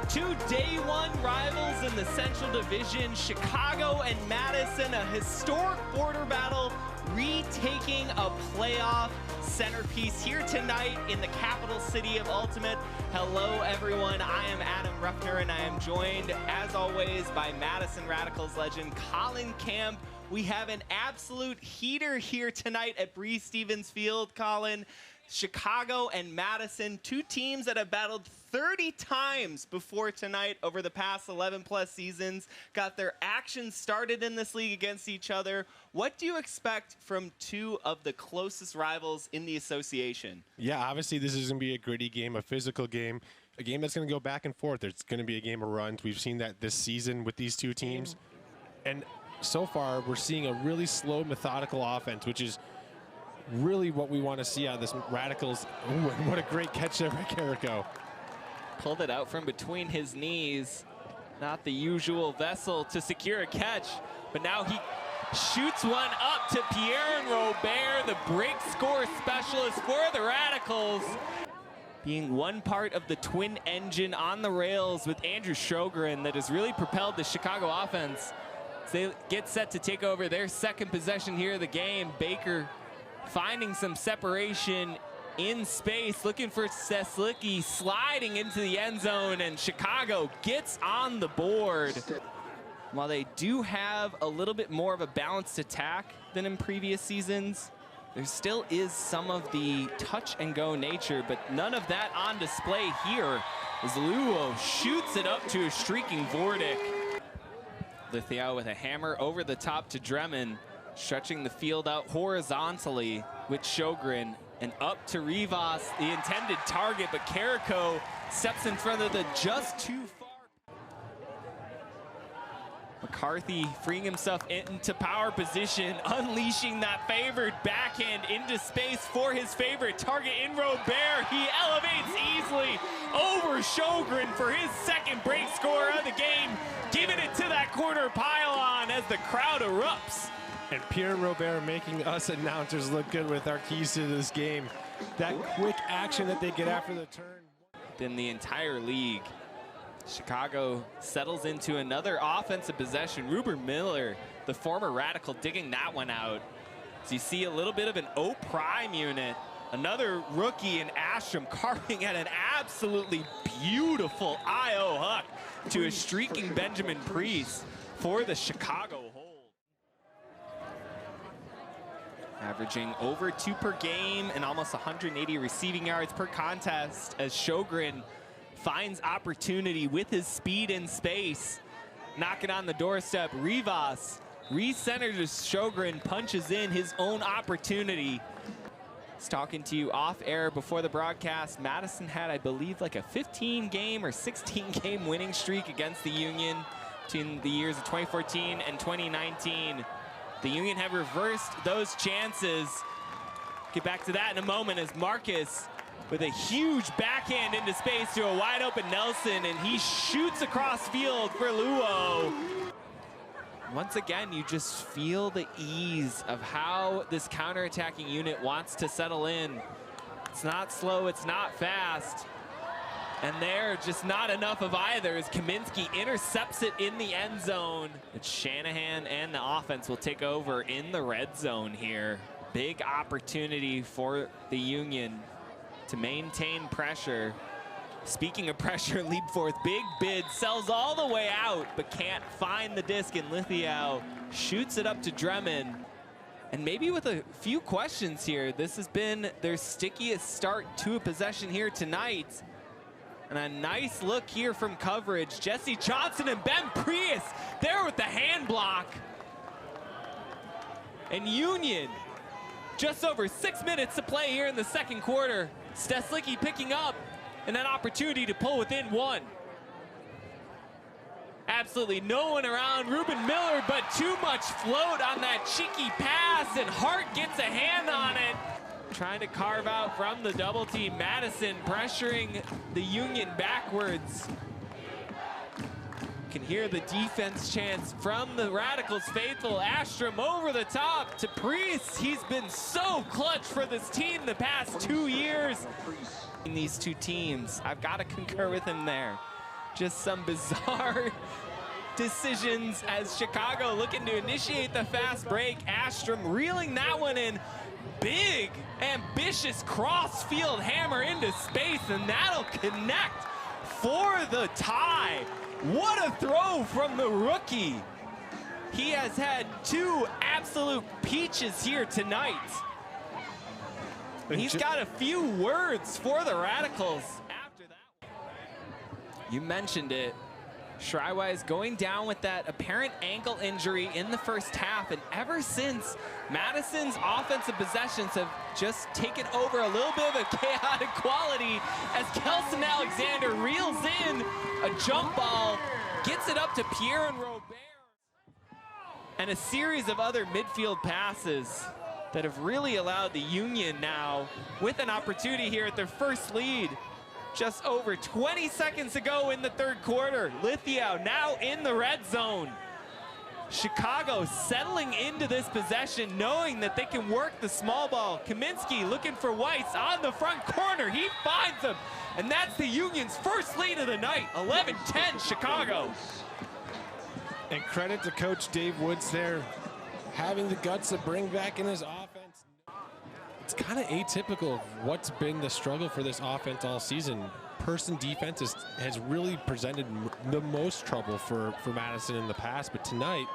Two day one rivals in the Central Division, Chicago and Madison, a historic border battle, retaking a playoff centerpiece here tonight in the capital city of Ultimate. Hello everyone, I am Adam Ruffner and I am joined as always by Madison Radicals legend Colin Camp. We have an absolute heater here tonight at Breese Stevens Field, Colin. Chicago and Madison, two teams that have battled 30 times before tonight over the past 11 plus seasons, got their action started in this league against each other. What do you expect from two of the closest rivals in the association? Yeah, obviously this is going to be a gritty game, a physical game, a game that's going to go back and forth. It's going to be a game of runs. We've seen that this season with these two teams. And so far, we're seeing a really slow, methodical offense, which is really what we want to see out of this Radicals. Ooh, and what a great catch there by Carrico. Pulled it out from between his knees. Not the usual vessel to secure a catch, but now he shoots one up to Pierre and Robert, the break score specialist for the Radicals. Being one part of the twin engine on the rails with Andrew Sjogren that has really propelled the Chicago offense. They get set to take over their second possession here of the game. Baker finding some separation in space, looking for Seslicki, sliding into the end zone, and Chicago gets on the board. While they do have a little bit more of a balanced attack than in previous seasons, there still is some of the touch and go nature, but none of that on display here as Luo shoots it up to a streaking Vordic. Lithia with a hammer over the top to Dremin, stretching the field out horizontally with Sjogren, and up to Rivas, the intended target, but Carrico steps in front of the just too far. McCarthy freeing himself into power position, unleashing that favored backhand into space for his favorite target in Robert. He elevates easily over Sjogren for his second break score of the game, giving it to that corner pylon as the crowd erupts. And Pierre and Robert making us announcers look good with our keys to this game. That quick action that they get after the turn. Then the entire league. Chicago settles into another offensive possession. Ruben Miller, the former Radical, digging that one out. So you see a little bit of an O prime unit. Another rookie in Astrom carving at an absolutely beautiful IO hook to a streaking Benjamin Priest for the Chicago hold. Averaging over 2 per game and almost 180 receiving yards per contest as Sjogren finds opportunity with his speed in space. Knocking on the doorstep, Rivas recenters Sjogren, punches in his own opportunity. I was talking to you off air before the broadcast. Madison had, I believe, like a 15-game or 16-game winning streak against the Union between the years of 2014 and 2019. The Union have reversed those chances. Get back to that in a moment as Marcus with a huge backhand into space to a wide open Nelson, and he shoots across field for Luo. Once again, you just feel the ease of how this counterattacking unit wants to settle in. It's not slow, it's not fast. And there, just not enough of either as Kaminsky intercepts it in the end zone. It's Shanahan and the offense will take over in the red zone here. Big opportunity for the Union to maintain pressure. Speaking of pressure, leap forth, big bid, sells all the way out, but can't find the disc, and Lithia shoots it up to Dremin. And maybe with a few questions here, this has been their stickiest start to a possession here tonight. And a nice look here from coverage. Jesse Johnson and Ben Prius there with the hand block. And Union, just over 6 minutes to play here in the second quarter. Seslicki picking up and an opportunity to pull within one. Absolutely no one around Ruben Miller, but too much float on that cheeky pass, and Hart gets a hand on it. Trying to carve out from the double team. Madison pressuring the Union backwards. Can hear the defense chants from the Radicals faithful. Astrom over the top to Priest. He's been so clutch for this team the past 2 years. In these two teams, I've got to concur with him there. Just some bizarre decisions as Chicago looking to initiate the fast break. Astrom reeling that one in. Big, ambitious cross-field hammer into space, and that'll connect for the tie. What a throw from the rookie. He has had two absolute peaches here tonight. He's got a few words for the Radicals after that. You mentioned it. Schreiweiss going down with that apparent ankle injury in the first half, and ever since, Madison's offensive possessions have just taken over a little bit of a chaotic quality as Kelson Alexander reels in a jump ball, gets it up to Pierre and Robert, and a series of other midfield passes that have really allowed the Union now with an opportunity here at their first lead. Just over 20 seconds to go in the third quarter. Lithia now in the red zone. Chicago settling into this possession, knowing that they can work the small ball. Kaminsky looking for Weiss on the front corner. He finds him, and that's the Union's first lead of the night. 11-10 Chicago. And credit to Coach Dave Woods there, having the guts to bring back in his offense. It's kind of atypical of what's been the struggle for this offense all season. Person defense has really presented the most trouble for Madison in the past, but tonight,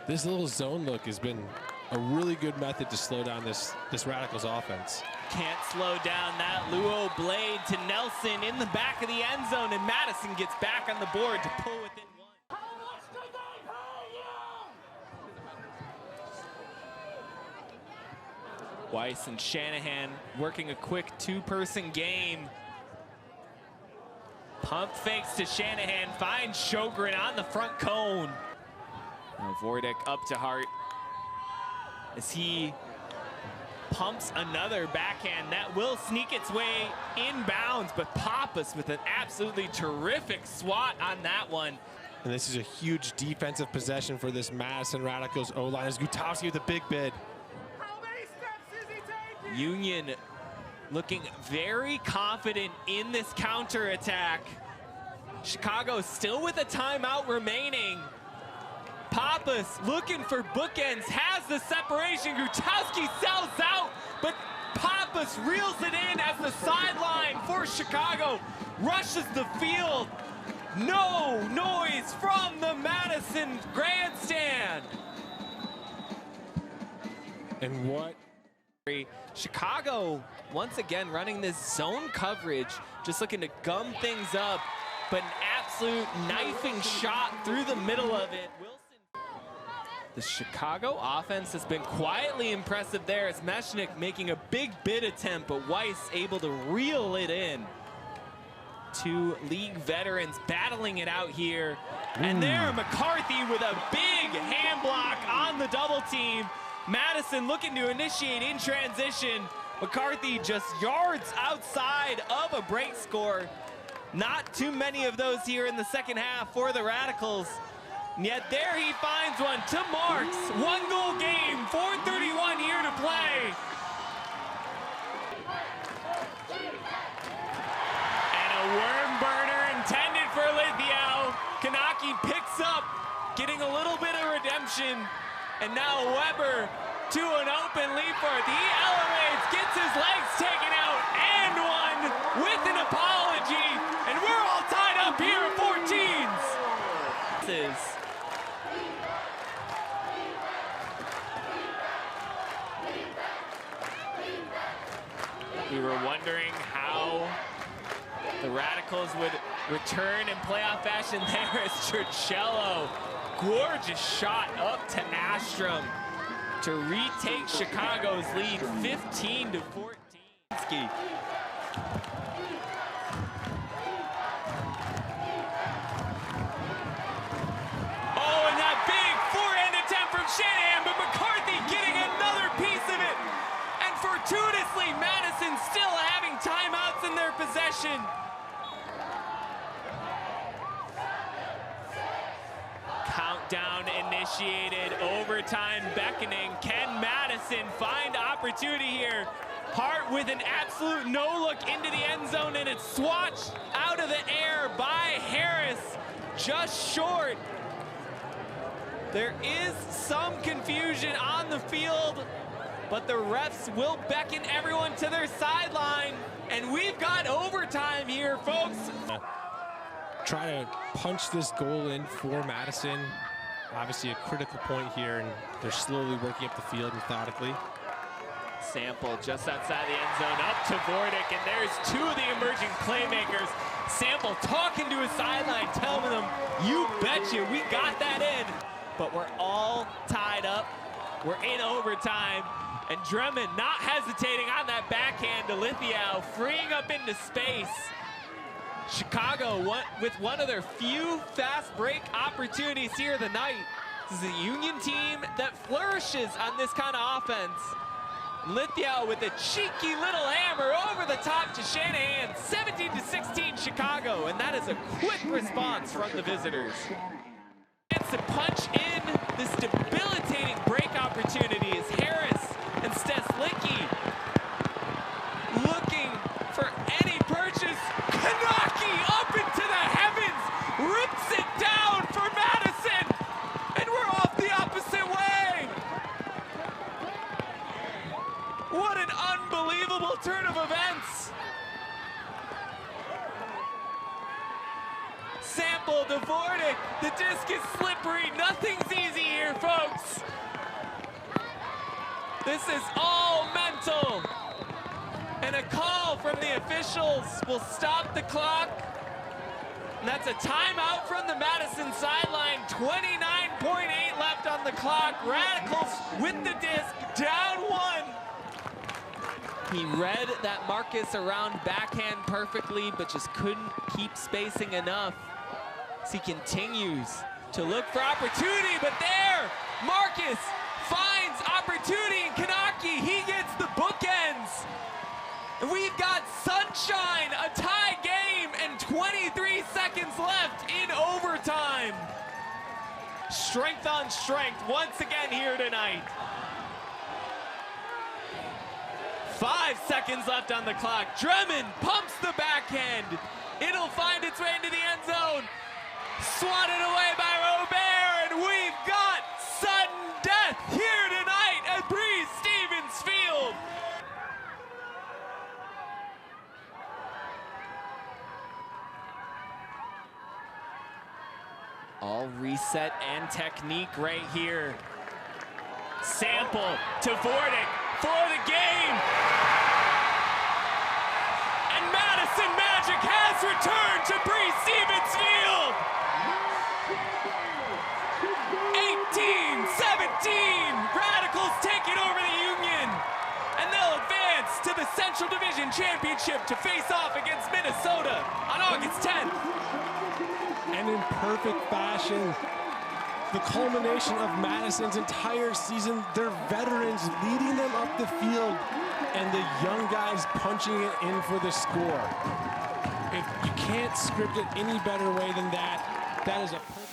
this little zone look has been a really good method to slow down this Radicals offense. Can't slow down that Luo blade to Nelson in the back of the end zone, and Madison gets back on the board to pull within one. Weiss and Shanahan working a quick two-person game. Pump fakes to Shanahan, finds Sjogren on the front cone. Now Vordic up to Hart as he pumps another backhand that will sneak its way inbounds, but Pappas with an absolutely terrific swat on that one. And this is a huge defensive possession for this Madison Radicals O-line as Gutowski with a big bid. Union looking very confident in this counterattack. Chicago still with a timeout remaining. Pappas looking for bookends, has the separation. Gutowski sells out, but Pappas reels it in as the sideline for Chicago rushes the field. No noise from the Madison grandstand. And what? Chicago once again running this zone coverage, just looking to gum things up, but an absolute knifing shot through the middle of it. The Chicago offense has been quietly impressive there as Mechanix making a big bid attempt, but Weiss able to reel it in. Two league veterans battling it out here. And there, McCarthy with a big hand block on the double team. Madison looking to initiate in transition. McCarthy just yards outside of a break score. Not too many of those here in the second half for the Radicals. And yet there he finds one to Marks. One goal game, 4:31 here to play. And a worm burner intended for Lithia. Kanaki picks up, getting a little bit of redemption. And now Weber to an open lead for it. He elevates, gets his legs taken out, and one with an apology. And we're all tied up here at 14s. We were wondering how the Radicals would return in playoff fashion there as Churchello. Gorgeous shot up to Astrom to retake Chicago's lead 15-14. Oh, and that big forehand attempt from Shanahan, but McCarthy getting another piece of it. And fortuitously, Madison still having timeouts in their possession. Countdown initiated, overtime beckoning. Can Madison find opportunity here? Hart with an absolute no look into the end zone, and it's swatched out of the air by Harris. Harris just short. There is some confusion on the field, but the refs will beckon everyone to their sideline, and we've got overtime here, folks. Try to punch this goal in for Madison. Obviously a critical point here, and they're slowly working up the field methodically. Sample just outside the end zone, up to Vordic, and there's two of the emerging playmakers. Sample talking to his sideline, telling them, you betcha, we got that in. But we're all tied up. We're in overtime. And Drummond not hesitating on that backhand to Lithia, freeing up into space. Chicago with one of their few fast break opportunities here of the night. This is a Union team that flourishes on this kind of offense. Lithia with a cheeky little hammer over the top to Shanahan, 17-16 Chicago, and that is a quick response from the visitors. Gets to punch in this debilitating break opportunity as Harris and Steslicki looking for any purchase. Kanaki up into the heavens, rips it down for Madison, and we're off the opposite way. What an unbelievable turn of events. Sample to Vordic, the disc is slippery, nothing's easy here, folks. This is all mental. And a call from the officials will stop the clock. And that's a timeout from the Madison sideline, 29.8 left on the clock. Radicals with the disc, down one. He read that Marcus around backhand perfectly, but just couldn't keep spacing enough. As he continues to look for opportunity, but there, Marcus finds opportunity in Kanaki. He gets the bookends. And we've got sunshine, a tie game, and 23 seconds left in overtime. Strength on strength once again here tonight. 5 seconds left on the clock. Drummond pumps the backhand. It'll find its way into the end zone. Swatted away by Robert, and we've got sudden death here tonight at Breeze Stevens Field. All reset and technique right here. Sample to Vordic for the game. And Madison Magic has returned to Breeze Stevens Field. 18-17, Radicals taking over the Union. And they'll advance to the Central Division Championship to face off against Minnesota on August 10th. And in perfect fashion, the culmination of Madison's entire season, their veterans leading them up the field and the young guys punching it in for the score. If you can't script it any better way than that, that is a perfect